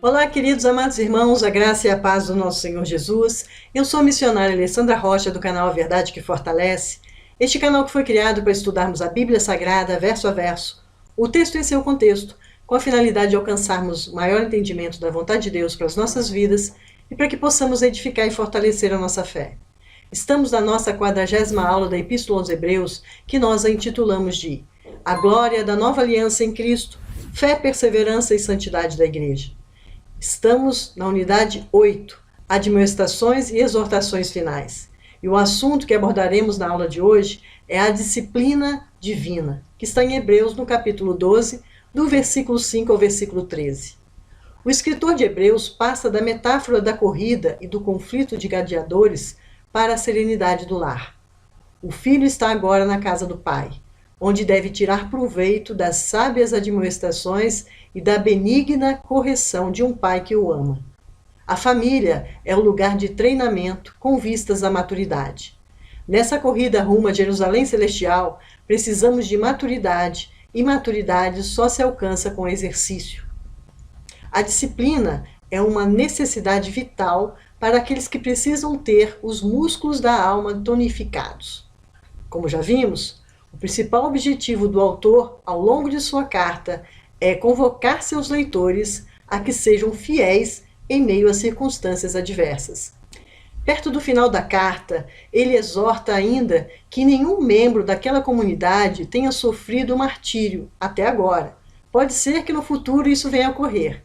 Olá, queridos amados irmãos, a graça e a paz do nosso Senhor Jesus. Eu sou a missionária Alessandra Rocha, do canal A Verdade que Fortalece. Este canal que foi criado para estudarmos a Bíblia Sagrada, verso a verso, o texto em seu contexto, com a finalidade de alcançarmos maior entendimento da vontade de Deus para as nossas vidas e para que possamos edificar e fortalecer a nossa fé. Estamos na nossa 40ª aula da Epístola aos Hebreus, que nós a intitulamos de A Glória da Nova Aliança em Cristo, Fé, Perseverança e Santidade da Igreja. Estamos na unidade 8, Admoestações e Exortações Finais. E o assunto que abordaremos na aula de hoje é a disciplina divina, que está em Hebreus, no capítulo 12, do versículo 5 ao versículo 13. O escritor de Hebreus passa da metáfora da corrida e do conflito de gladiadores para a serenidade do lar. O filho está agora na casa do pai, onde deve tirar proveito das sábias admoestações e da benigna correção de um pai que o ama. A família é o lugar de treinamento com vistas à maturidade. Nessa corrida rumo a Jerusalém Celestial, precisamos de maturidade, e maturidade só se alcança com exercício. A disciplina é uma necessidade vital para aqueles que precisam ter os músculos da alma tonificados. Como já vimos, o principal objetivo do autor, ao longo de sua carta, é convocar seus leitores a que sejam fiéis em meio às circunstâncias adversas. Perto do final da carta, ele exorta ainda que nenhum membro daquela comunidade tenha sofrido martírio até agora. Pode ser que no futuro isso venha a ocorrer.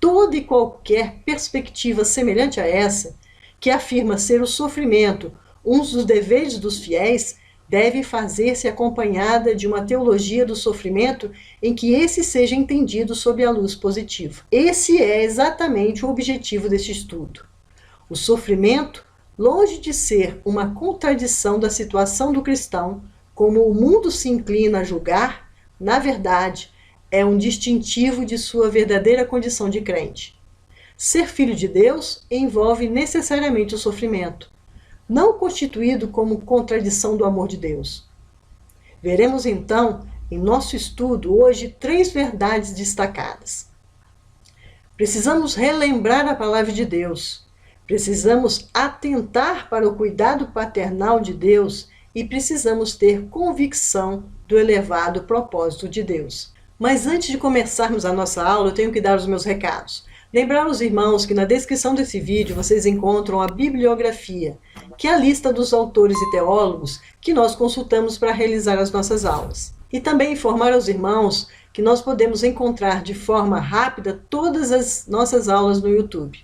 Toda e qualquer perspectiva semelhante a essa, que afirma ser o sofrimento um dos deveres dos fiéis, deve fazer-se acompanhada de uma teologia do sofrimento em que esse seja entendido sob a luz positiva. Esse é exatamente o objetivo deste estudo. O sofrimento, longe de ser uma contradição da situação do cristão, como o mundo se inclina a julgar, na verdade, é um distintivo de sua verdadeira condição de crente. Ser filho de Deus envolve necessariamente o sofrimento, não constituído como contradição do amor de Deus. Veremos então, em nosso estudo hoje, 3 verdades destacadas. Precisamos relembrar a palavra de Deus, precisamos atentar para o cuidado paternal de Deus e precisamos ter convicção do elevado propósito de Deus. Mas antes de começarmos a nossa aula, eu tenho que dar os meus recados. Lembrar os irmãos que na descrição desse vídeo vocês encontram a bibliografia, que é a lista dos autores e teólogos que nós consultamos para realizar as nossas aulas. E também informar aos irmãos que nós podemos encontrar de forma rápida todas as nossas aulas no YouTube.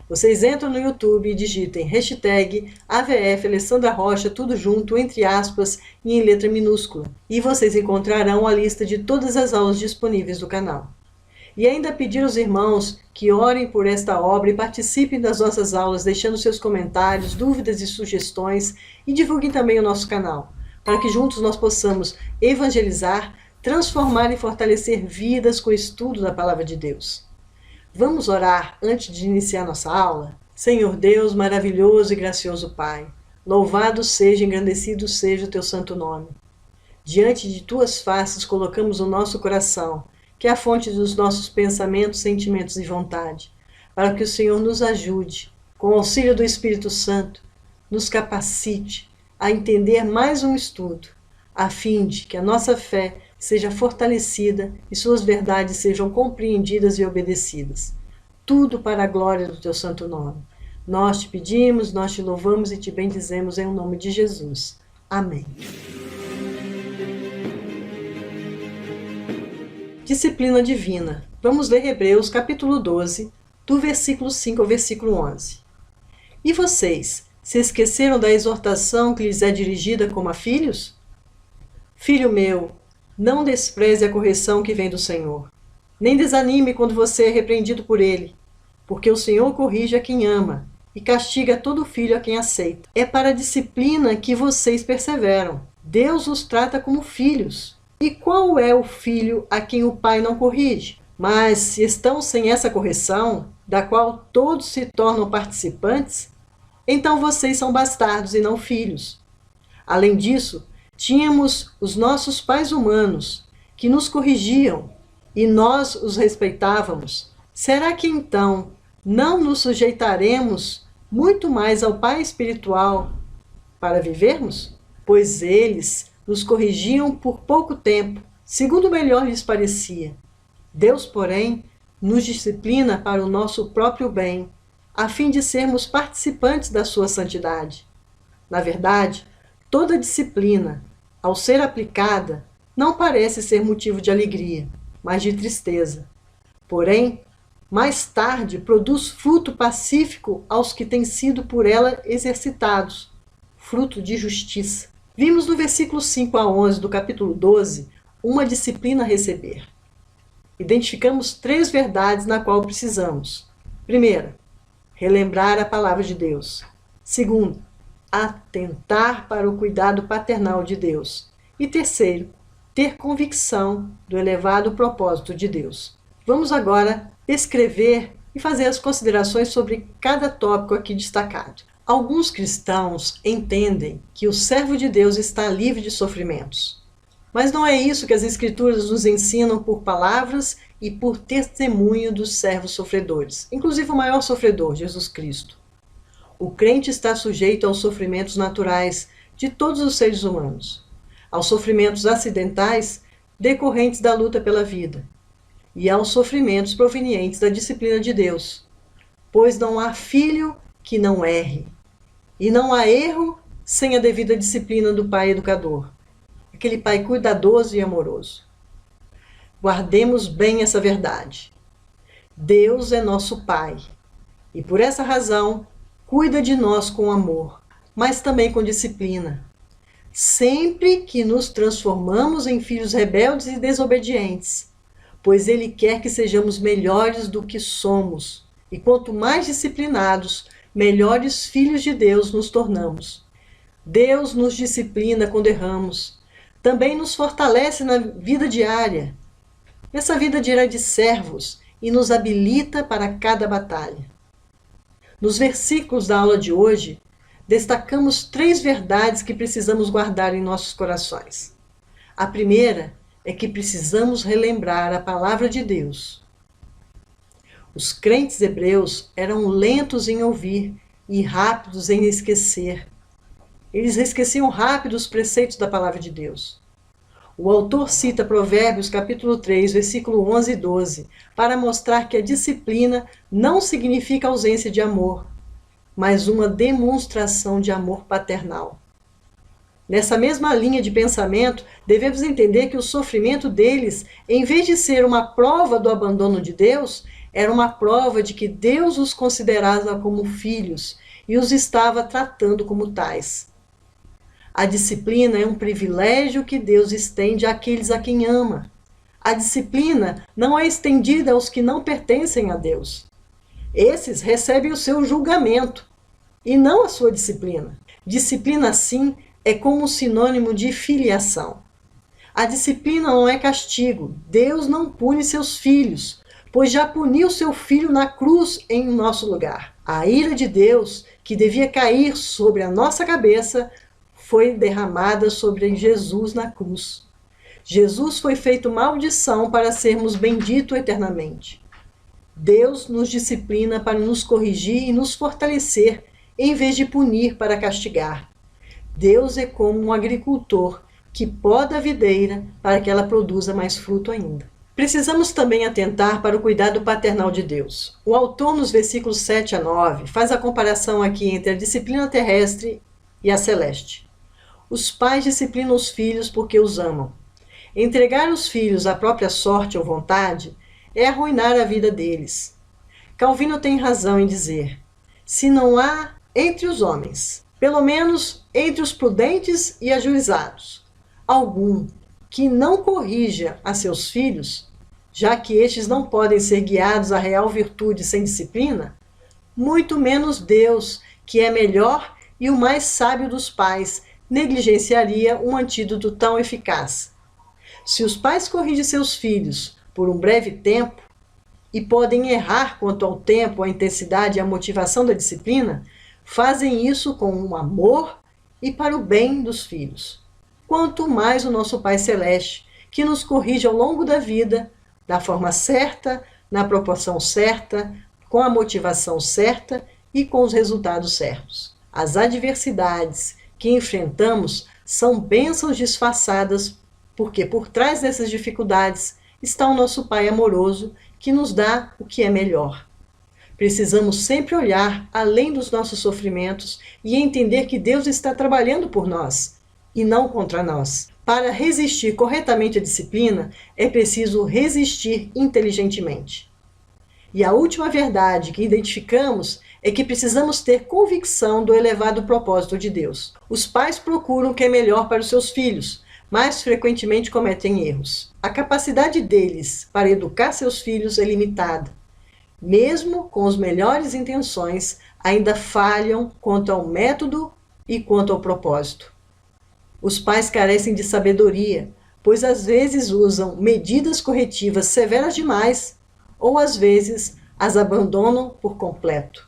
Vocês entram no YouTube e digitem hashtag AVF Alessandra Rocha, tudo junto, entre aspas, e em letra minúscula. E vocês encontrarão a lista de todas as aulas disponíveis do canal. E ainda pedir aos irmãos que orem por esta obra e participem das nossas aulas, deixando seus comentários, dúvidas e sugestões, e divulguem também o nosso canal, para que juntos nós possamos evangelizar, transformar e fortalecer vidas com o estudo da Palavra de Deus. Vamos orar antes de iniciar nossa aula? Senhor Deus, maravilhoso e gracioso Pai, louvado seja, engrandecido seja o teu santo nome. Diante de tuas faces colocamos o nosso coração, que é a fonte dos nossos pensamentos, sentimentos e vontade, para que o Senhor nos ajude, com o auxílio do Espírito Santo, nos capacite a entender mais um estudo, a fim de que a nossa fé seja fortalecida e suas verdades sejam compreendidas e obedecidas. Tudo para a glória do teu santo nome. Nós te pedimos, nós te louvamos e te bendizemos em nome de Jesus. Amém. Disciplina divina. Vamos ler Hebreus capítulo 12, do versículo 5 ao versículo 11. E vocês, se esqueceram da exortação que lhes é dirigida como a filhos? Filho meu, não despreze a correção que vem do Senhor, nem desanime quando você é repreendido por ele, porque o Senhor corrige a quem ama e castiga todo filho a quem aceita. É para a disciplina que vocês perseveram. Deus os trata como filhos. E qual é o filho a quem o pai não corrige? Mas se estão sem essa correção, da qual todos se tornam participantes, então vocês são bastardos e não filhos. Além disso, tínhamos os nossos pais humanos, que nos corrigiam, e nós os respeitávamos. será que então não nos sujeitaremos muito mais ao Pai espiritual para vivermos? Pois eles nos corrigiam por pouco tempo, segundo melhor lhes parecia. Deus, porém, nos disciplina para o nosso próprio bem, a fim de sermos participantes da sua santidade. Na verdade, toda disciplina, ao ser aplicada, não parece ser motivo de alegria, mas de tristeza. Porém, mais tarde produz fruto pacífico aos que têm sido por ela exercitados, fruto de justiça. Vimos no versículo 5 a 11 do capítulo 12 uma disciplina a receber. Identificamos 3 verdades na qual precisamos. Primeira, relembrar a palavra de Deus. Segundo, atentar para o cuidado paternal de Deus. E terceiro, ter convicção do elevado propósito de Deus. Vamos agora descrever e fazer as considerações sobre cada tópico aqui destacado. Alguns cristãos entendem que o servo de Deus está livre de sofrimentos. Mas não é isso que as Escrituras nos ensinam por palavras e por testemunho dos servos sofredores, inclusive o maior sofredor, Jesus Cristo. O crente está sujeito aos sofrimentos naturais de todos os seres humanos, aos sofrimentos acidentais decorrentes da luta pela vida e aos sofrimentos provenientes da disciplina de Deus, pois não há filho que não erre, e não há erro sem a devida disciplina do pai educador, aquele pai cuidadoso e amoroso. Guardemos bem essa verdade. Deus é nosso Pai, e por essa razão cuida de nós com amor, mas também com disciplina. Sempre que nos transformamos em filhos rebeldes e desobedientes, pois Ele quer que sejamos melhores do que somos, e quanto mais disciplinados, melhores filhos de Deus nos tornamos. Deus nos disciplina quando erramos, também nos fortalece na vida diária, essa vida diária de servos, e nos habilita para cada batalha. Nos versículos da aula de hoje, destacamos 3 verdades que precisamos guardar em nossos corações. A primeira é que precisamos relembrar a palavra de Deus. Os crentes hebreus eram lentos em ouvir e rápidos em esquecer. Eles esqueciam rápido os preceitos da palavra de Deus. O autor cita Provérbios capítulo 3, versículo 11 e 12, para mostrar que a disciplina não significa ausência de amor, mas uma demonstração de amor paternal. Nessa mesma linha de pensamento, devemos entender que o sofrimento deles, em vez de ser uma prova do abandono de Deus, era uma prova de que Deus os considerava como filhos e os estava tratando como tais. A disciplina é um privilégio que Deus estende àqueles a quem ama. A disciplina não é estendida aos que não pertencem a Deus. Esses recebem o seu julgamento e não a sua disciplina. Disciplina, sim, é como sinônimo de filiação. A disciplina não é castigo. Deus não pune seus filhos, pois já puniu seu filho na cruz em nosso lugar. A ira de Deus, que devia cair sobre a nossa cabeça, foi derramada sobre Jesus na cruz. Jesus foi feito maldição para sermos benditos eternamente. Deus nos disciplina para nos corrigir e nos fortalecer, em vez de punir para castigar. Deus é como um agricultor que poda a videira para que ela produza mais fruto ainda. Precisamos também atentar para o cuidado paternal de Deus. O autor, nos versículos 7 a 9, faz a comparação aqui entre a disciplina terrestre e a celeste. Os pais disciplinam os filhos porque os amam. Entregar os filhos à própria sorte ou vontade é arruinar a vida deles. Calvino tem razão em dizer: se não há entre os homens, pelo menos entre os prudentes e ajuizados, algum que não corrija a seus filhos, já que estes não podem ser guiados à real virtude sem disciplina, muito menos Deus, que é melhor e o mais sábio dos pais, negligenciaria um antídoto tão eficaz. Se os pais corrigem seus filhos por um breve tempo e podem errar quanto ao tempo, a intensidade e a motivação da disciplina, fazem isso com um amor e para o bem dos filhos. Quanto mais o nosso Pai Celeste, que nos corrige ao longo da vida, da forma certa, na proporção certa, com a motivação certa e com os resultados certos. As adversidades que enfrentamos são bênçãos disfarçadas, porque por trás dessas dificuldades está o nosso Pai amoroso que nos dá o que é melhor. Precisamos sempre olhar além dos nossos sofrimentos e entender que Deus está trabalhando por nós e não contra nós. Para resistir corretamente à disciplina, é preciso resistir inteligentemente. E a última verdade que identificamos é que precisamos ter convicção do elevado propósito de Deus. Os pais procuram o que é melhor para os seus filhos, mas frequentemente cometem erros. A capacidade deles para educar seus filhos é limitada. Mesmo com as melhores intenções, ainda falham quanto ao método e quanto ao propósito. Os pais carecem de sabedoria, pois às vezes usam medidas corretivas severas demais, ou às vezes as abandonam por completo.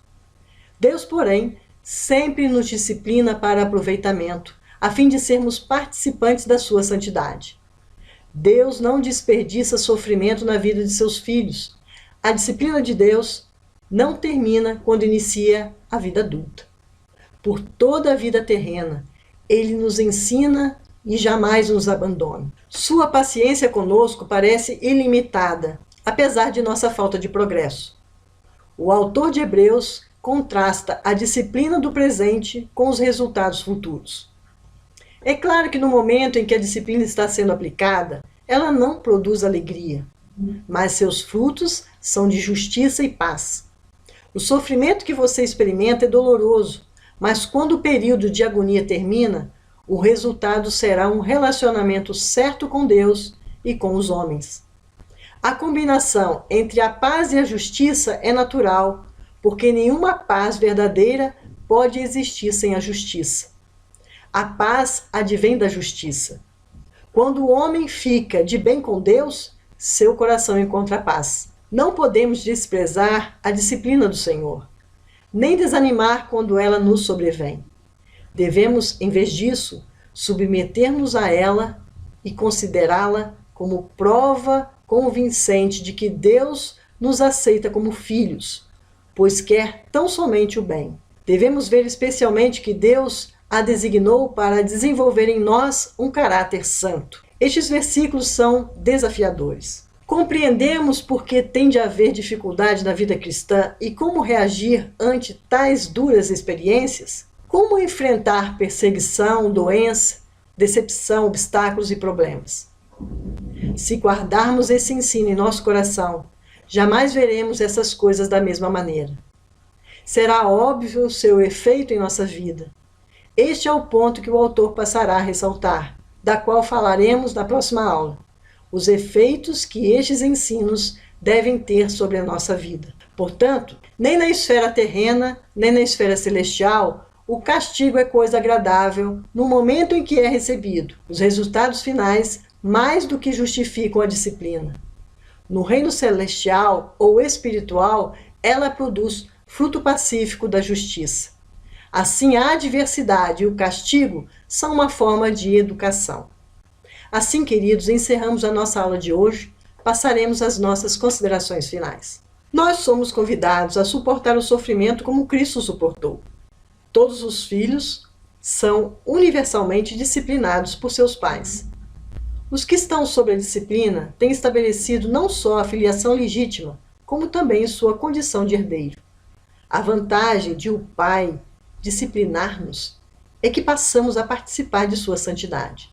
Deus, porém, sempre nos disciplina para aproveitamento, a fim de sermos participantes da sua santidade. Deus não desperdiça sofrimento na vida de seus filhos. A disciplina de Deus não termina quando inicia a vida adulta. Por toda a vida terrena, Ele nos ensina e jamais nos abandona. Sua paciência conosco parece ilimitada, apesar de nossa falta de progresso. O autor de Hebreus contrasta a disciplina do presente com os resultados futuros. É claro que no momento em que a disciplina está sendo aplicada, ela não produz alegria, mas seus frutos são de justiça e paz. O sofrimento que você experimenta é doloroso, mas quando o período de agonia termina, o resultado será um relacionamento certo com Deus e com os homens. A combinação entre a paz e a justiça é natural, porque nenhuma paz verdadeira pode existir sem a justiça. A paz advém da justiça. Quando o homem fica de bem com Deus, seu coração encontra paz. Não podemos desprezar a disciplina do Senhor, nem desanimar quando ela nos sobrevém. Devemos, em vez disso, submeter-nos a ela e considerá-la como prova convincente de que Deus nos aceita como filhos, pois quer tão somente o bem. Devemos ver especialmente que Deus a designou para desenvolver em nós um caráter santo. Estes versículos são desafiadores. Compreendemos por que tem de haver dificuldade na vida cristã e como reagir ante tais duras experiências? Como enfrentar perseguição, doença, decepção, obstáculos e problemas? Se guardarmos esse ensino em nosso coração, jamais veremos essas coisas da mesma maneira. Será óbvio o seu efeito em nossa vida. Este é o ponto que o autor passará a ressaltar, da qual falaremos na próxima aula. Os efeitos que estes ensinos devem ter sobre a nossa vida. Portanto, nem na esfera terrena, nem na esfera celestial, o castigo é coisa agradável no momento em que é recebido. Os resultados finais mais do que justificam a disciplina. No reino celestial ou espiritual, ela produz fruto pacífico da justiça. Assim, a adversidade e o castigo são uma forma de educação. Assim, queridos, encerramos a nossa aula de hoje. Passaremos às nossas considerações finais. Nós somos convidados a suportar o sofrimento como Cristo suportou. Todos os filhos são universalmente disciplinados por seus pais. Os que estão sob a disciplina têm estabelecido não só a filiação legítima, como também sua condição de herdeiro. A vantagem de o pai disciplinar-nos é que passamos a participar de sua santidade.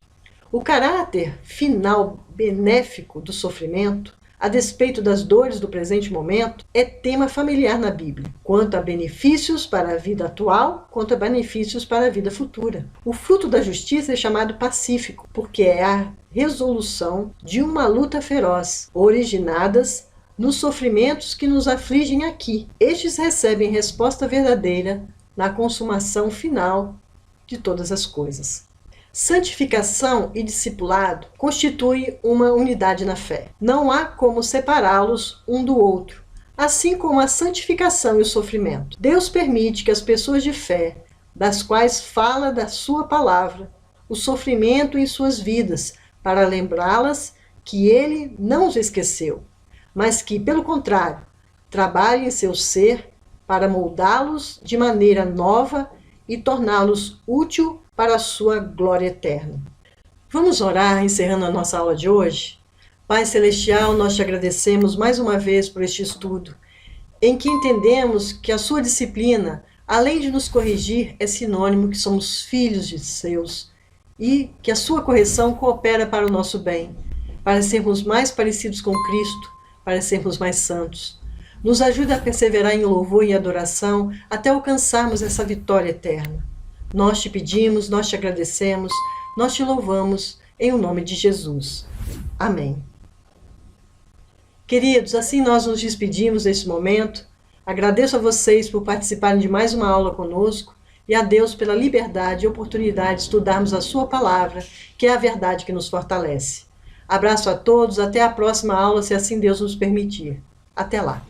O caráter final benéfico do sofrimento, a despeito das dores do presente momento, é tema familiar na Bíblia, quanto a benefícios para a vida atual, quanto a benefícios para a vida futura. O fruto da justiça é chamado pacífico, porque é a resolução de uma luta feroz, originadas nos sofrimentos que nos afligem aqui. Estes recebem resposta verdadeira na consumação final de todas as coisas. Santificação e discipulado constituem uma unidade na fé. Não há como separá-los um do outro, assim como a santificação e o sofrimento. Deus permite que as pessoas de fé, das quais fala da sua palavra, o sofrimento em suas vidas, para lembrá-las que Ele não os esqueceu, mas que, pelo contrário, trabalhe em seu ser para moldá-los de maneira nova e torná-los útil para a sua glória eterna. Vamos orar, encerrando a nossa aula de hoje? Pai Celestial, nós te agradecemos mais uma vez por este estudo, em que entendemos que a sua disciplina, além de nos corrigir, é sinônimo que somos filhos de seus e que a sua correção coopera para o nosso bem, para sermos mais parecidos com Cristo, para sermos mais santos. Nos ajuda a perseverar em louvor e adoração até alcançarmos essa vitória eterna. Nós te pedimos, nós te agradecemos, nós te louvamos, em o nome de Jesus. Amém. Queridos, assim nós nos despedimos neste momento. Agradeço a vocês por participarem de mais uma aula conosco e a Deus pela liberdade e oportunidade de estudarmos a sua palavra, que é a verdade que nos fortalece. Abraço a todos, até a próxima aula, se assim Deus nos permitir. Até lá.